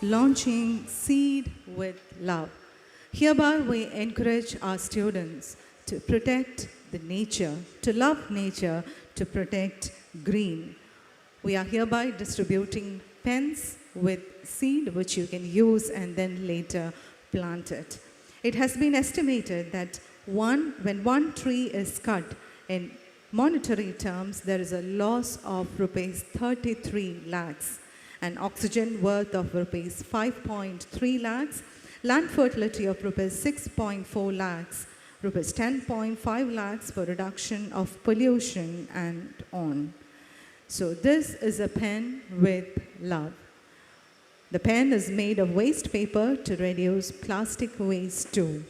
launching Seed with Love. Hereby, we encourage our students to protect the nature, to love nature, to protect green. We are hereby distributing pens with seed which you can use and then later plant it. It has been estimated that when one tree is cut, in monetary terms, there is a loss of rupees 33 lakhs, an oxygen worth of rupees 5.3 lakhs, land fertility of rupees 6.4 lakhs, rupees 10.5 lakhs for reduction of pollution and on. So this is a pen with love. The pen is made of waste paper to reduce plastic waste too.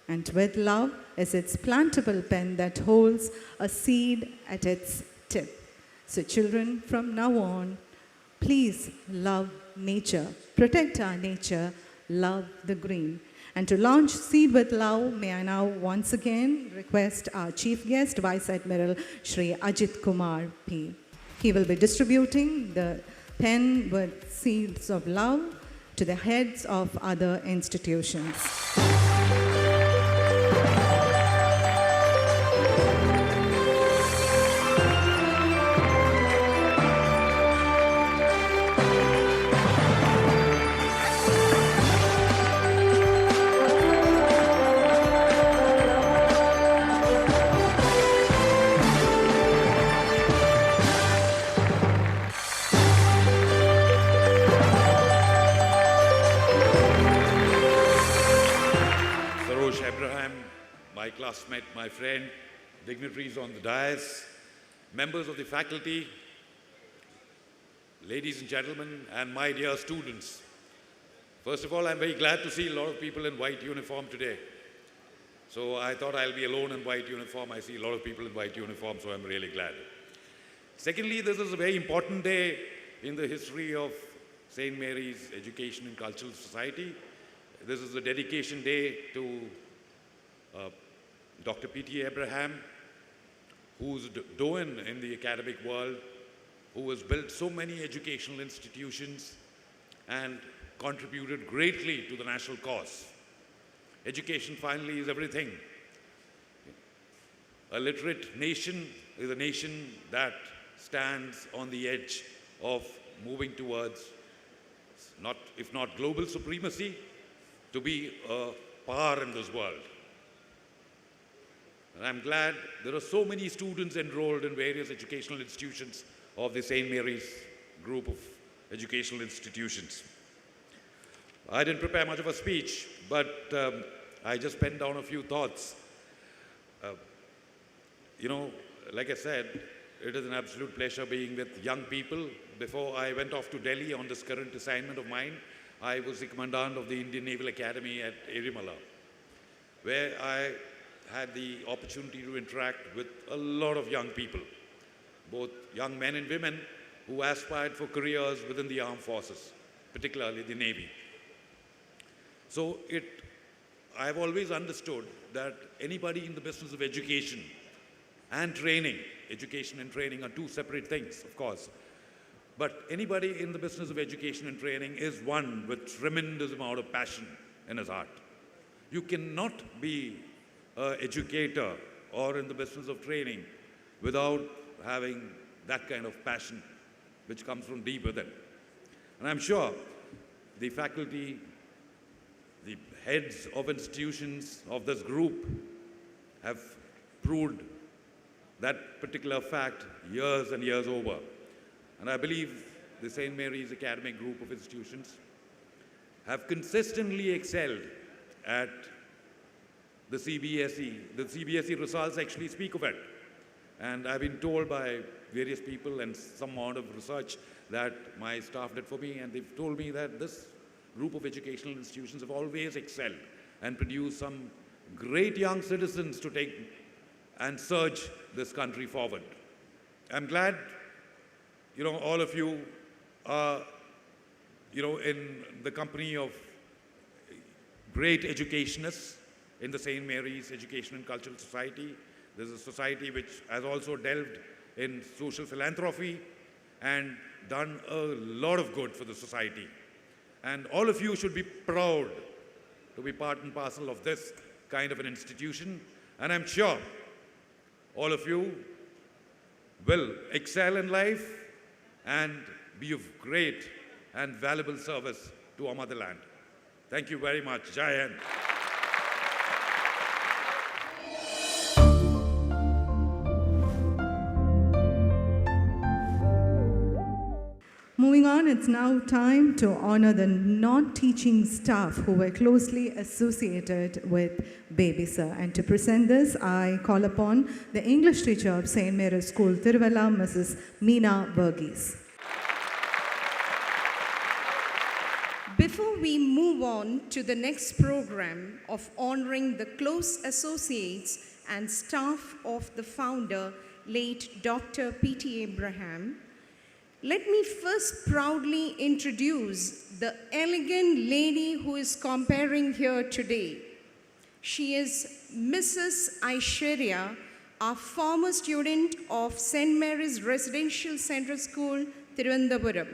And with love is its plantable pen that holds a seed at its tip. So children, from now on, please love nature, protect our nature, love the green. And to launch Seed with Love, may I now once again request our chief guest, Vice Admiral Shri Ajit Kumar P. He will be distributing the pen with seeds of love to the heads of other institutions. My classmate, my friend, dignitaries on the dais, members of the faculty, ladies and gentlemen, and my dear students. First of all, I'm very glad to see a lot of people in white uniform today. So I thought I'll be alone in white uniform. I see a lot of people in white uniform, so I'm really glad. Secondly, this is a very important day in the history of St. Mary's Education and Cultural Society. This is a dedication day to Dr.P.T. Abraham, who's doyen in the academic world, who has built so many educational institutions and contributed greatly to the national cause. Education finally is everything. A literate nation is a nation that stands on the edge of moving towards, if not global supremacy, to be a power in this world. And I'm glad there are so many students enrolled in various educational institutions of the St. Mary's group of educational institutions. I didn't prepare much of a speech, but I just penned down a few thoughts. Like I said, it is an absolute pleasure being with young people. Before I went off to Delhi on this current assignment of mine, I was the commandant of the Indian Naval Academy at Thiruvalla, where I had the opportunity to interact with a lot of young people, both young men and women who aspired for careers within the armed forces, particularly the Navy. So I've always understood that anybody in the business of education and training are two separate things, of course. But anybody in the business of education and training is one with tremendous amount of passion in his heart. You cannot be an educator or in the business of training without having that kind of passion which comes from deep within. And I'm sure the faculty, the heads of institutions of this group have proved that particular fact years and years over. And I believe the St. Mary's academic group of institutions have consistently excelled at the CBSE. The CBSE results actually speak of it. And I've been told by various people and some amount of research that my staff did for me, and they've told me that this group of educational institutions have always excelled and produced some great young citizens to take and surge this country forward. I'm glad, all of you are, in the company of great educationists in the St. Mary's Education and Cultural Society. This is a society which has also delved in social philanthropy and done a lot of good for the society. And all of you should be proud to be part and parcel of this kind of an institution. And I'm sure all of you will excel in life and be of great and valuable service to our motherland. Thank you very much. Jai Hind. Moving on, it's now time to honor the non-teaching staff who were closely associated with Baby Sir. And to present this, I call upon the English teacher of St.Mary School, Thiruvalla, Mrs. Meena Burgess. Before we move on to the next program of honoring the close associates and staff of the founder, late Dr.P.T. Abraham, let me first proudly introduce the elegant lady who is comparing here today. She is Mrs. Aishwarya, a former student of St. Mary's Residential Central School, Thiruvalla.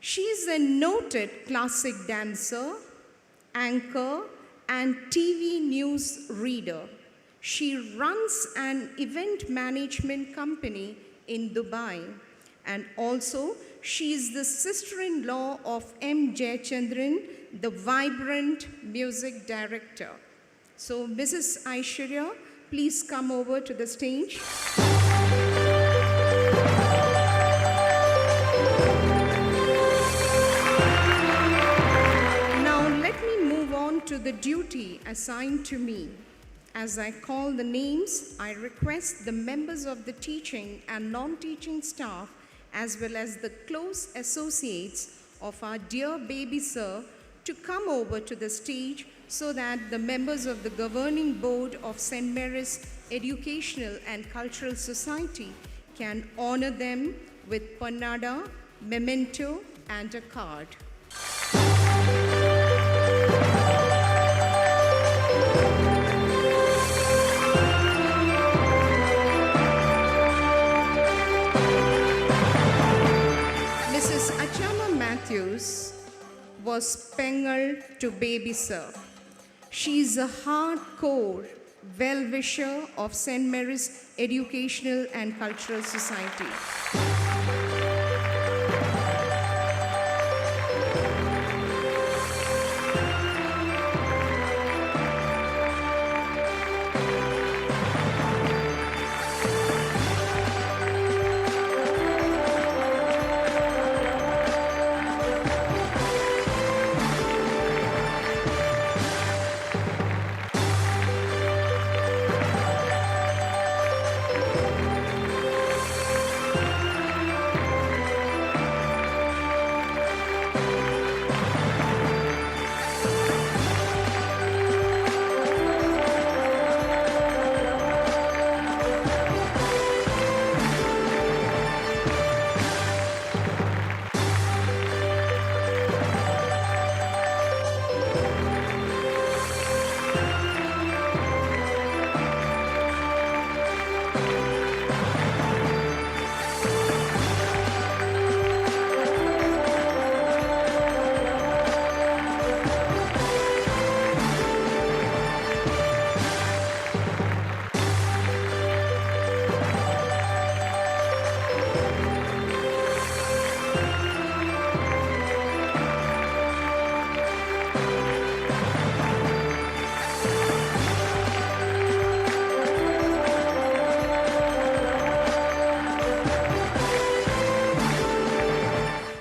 She is a noted classic dancer, anchor, and TV news reader. She runs an event management company in Dubai. And also, she is the sister-in-law of M. Jayachandran, the vibrant music director. So, Mrs. Aishwarya, please come over to the stage. Now, let me move on to the duty assigned to me. As I call the names, I request the members of the teaching and non-teaching staff as well as the close associates of our dear Baby Sir to come over to the stage so that the members of the governing board of St. Mary's Educational and Cultural Society can honor them with pannada, memento, and a card. Was Pengal to Baby Sir. She is a hardcore well-wisher of St. Mary's Educational and Cultural Society.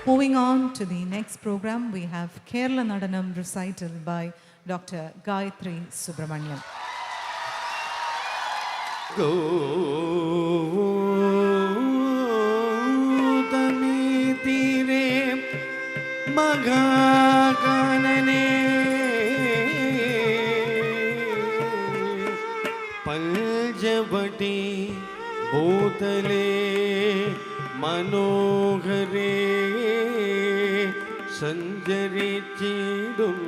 Moving on to the next program, we have Kerala Nadanam recital by Dr. Gayatri Subramaniam. Gautami tire magakanane paljavati bhutale मनोहरे संजरिचिडुं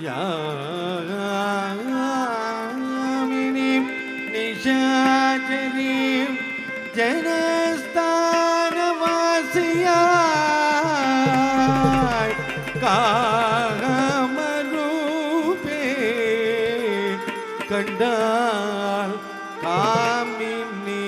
यामिनीं निशाचरीं जनस्थानवासिया கண்டால் Gamini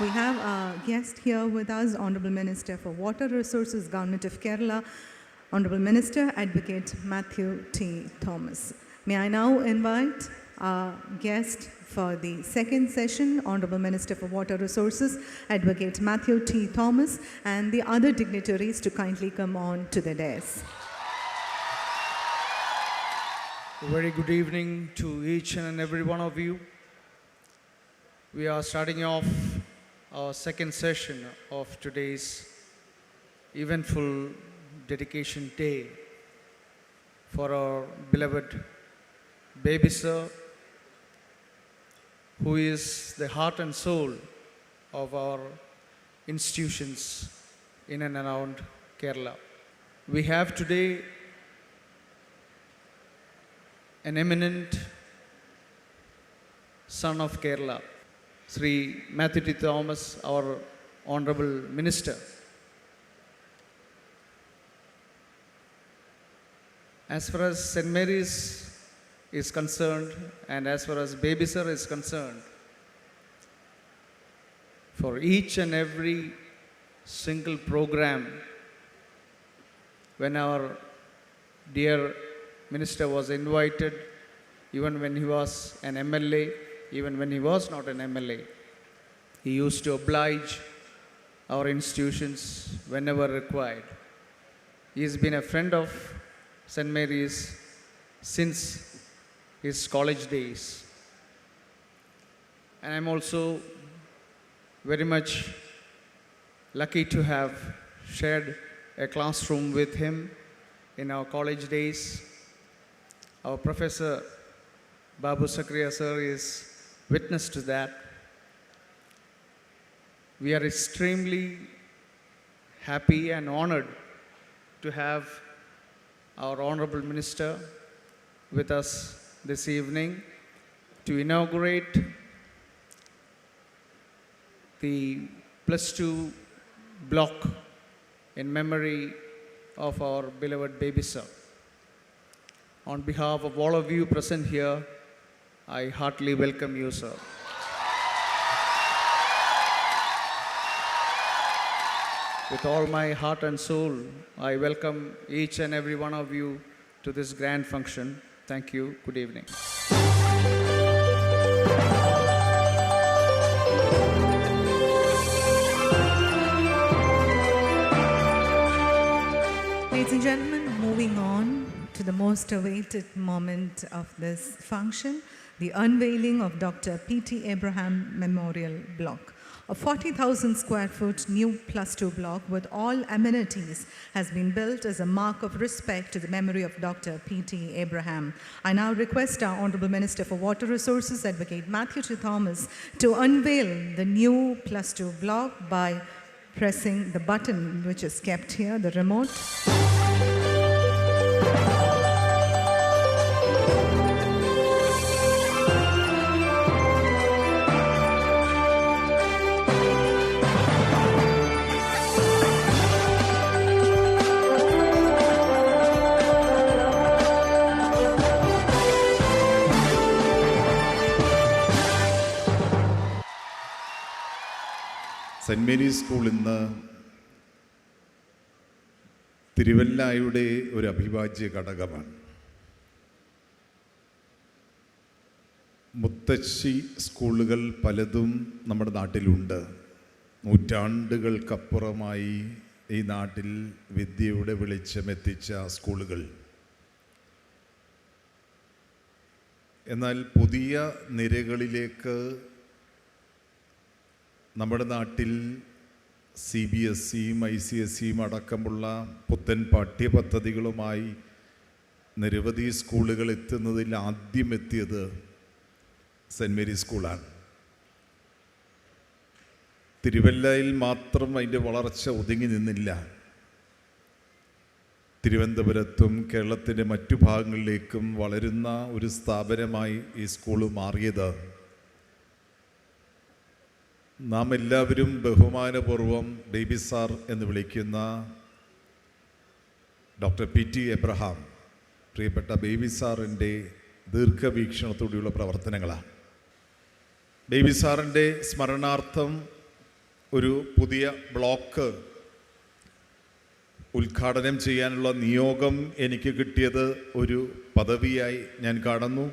We have a guest here with us, Honorable Minister for Water Resources, Government of Kerala, Honorable Minister Advocate Matthew T. Thomas. May I now invite our guest for the second session, Honorable Minister for Water Resources, Advocate Matthew T. Thomas, and the other dignitaries to kindly come on to the dais. A very good evening to each and every one of you. We are starting off our second session of today's eventful dedication day for our beloved baby sir, who is the heart and soul of our institutions in and around Kerala. We have today an eminent son of Kerala, Sri Matthew T. Thomas, our Honorable Minister. As far as St.Mary's is concerned, and as far as Baby Sir is concerned, for each and every single program, when our dear Minister was invited, even when he was an MLA, even when he was not an MLA, he used to oblige our institutions whenever required. He has been a friend of St. Mary's since his college days. And I'm also very much lucky to have shared a classroom with him in our college days. Our Professor Babu Sakriya sir is witness to that. We are extremely happy and honored to have our Honorable Minister with us this evening to inaugurate the +2 block in memory of our beloved baby sir. On behalf of all of you present here, I heartily welcome you, sir. With all my heart and soul, I welcome each and every one of you to this grand function. Thank you. Good evening. Ladies and gentlemen, moving on to the most awaited moment of this function, the unveiling of Dr.P.T. Abraham Memorial Block. A 40,000 square foot new +2 block with all amenities has been built as a mark of respect to the memory of Dr. P.T. Abraham. I now request our Honorable Minister for Water Resources, Advocate Matthew T. Thomas, to unveil the new +2 block by pressing the button which is kept here, the remote. St.Mary School ഇന്ന് തിരുവല്ലയുടെ ഒരു അവിഭാജ്യ ഘടകമാണ്. മുത്തശ്ശി സ്കൂളുകൾ പലതും നമ്മുടെ നാട്ടിലുണ്ട്. നൂറ്റാണ്ടുകൾക്കപ്പുറമായി ഈ നാട്ടിൽ വിദ്യയുടെ വെളിച്ചമെത്തിച്ച സ്കൂളുകൾ. എന്നാൽ പുതിയ നിരകളിലേക്ക് നമ്മുടെ നാട്ടിൽ CBSEയും ICSEയും അടക്കമുള്ള പുത്തൻ പാഠ്യപദ്ധതികളുമായി നിരവധി സ്കൂളുകൾ എത്തുന്നതിൽ ആദ്യം എത്തിയത് സെൻറ്റ് മേരി സ്കൂളാണ്. തിരുവല്ലയിൽ മാത്രം അതിൻ്റെ വളർച്ച ഒതുങ്ങി നിന്നില്ല. തിരുവനന്തപുരത്തും കേരളത്തിൻ്റെ മറ്റു ഭാഗങ്ങളിലേക്കും വളരുന്ന ഒരു സ്ഥാപനമായി ഈ സ്കൂൾ മാറിയത് നാം എല്ലാവരും ബഹുമാനപൂർവം ബേബി സാർ എന്ന് വിളിക്കുന്ന Dr.P.T. എബ്രഹാം, പ്രിയപ്പെട്ട ബേബി സാറിൻ്റെ ദീർഘവീക്ഷണത്തോടെയുള്ള പ്രവർത്തനങ്ങളാണ്. ബേബി സാറിൻ്റെ സ്മരണാർത്ഥം ഒരു പുതിയ ബ്ലോക്ക് ഉദ്ഘാടനം ചെയ്യാനുള്ള നിയോഗം എനിക്ക് കിട്ടിയത് ഒരു പദവിയായി ഞാൻ കാണുന്നു.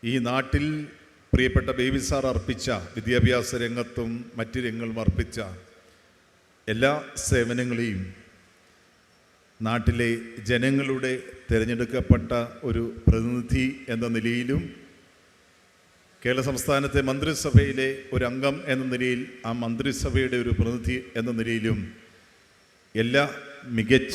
ഈ നാട്ടിൽ പ്രിയപ്പെട്ട ബേബി സാർ അർപ്പിച്ച വിദ്യാഭ്യാസ രംഗത്തും മറ്റ് രംഗങ്ങളും അർപ്പിച്ച എല്ലാ സേവനങ്ങളെയും നാട്ടിലെ ജനങ്ങളുടെ തിരഞ്ഞെടുക്കപ്പെട്ട ഒരു പ്രതിനിധി എന്ന നിലയിലും കേരള സംസ്ഥാനത്തെ മന്ത്രിസഭയിലെ ഒരു അംഗം എന്ന നിലയിൽ ആ മന്ത്രിസഭയുടെ ഒരു പ്രതിനിധി എന്ന നിലയിലും എല്ലാ മികച്ച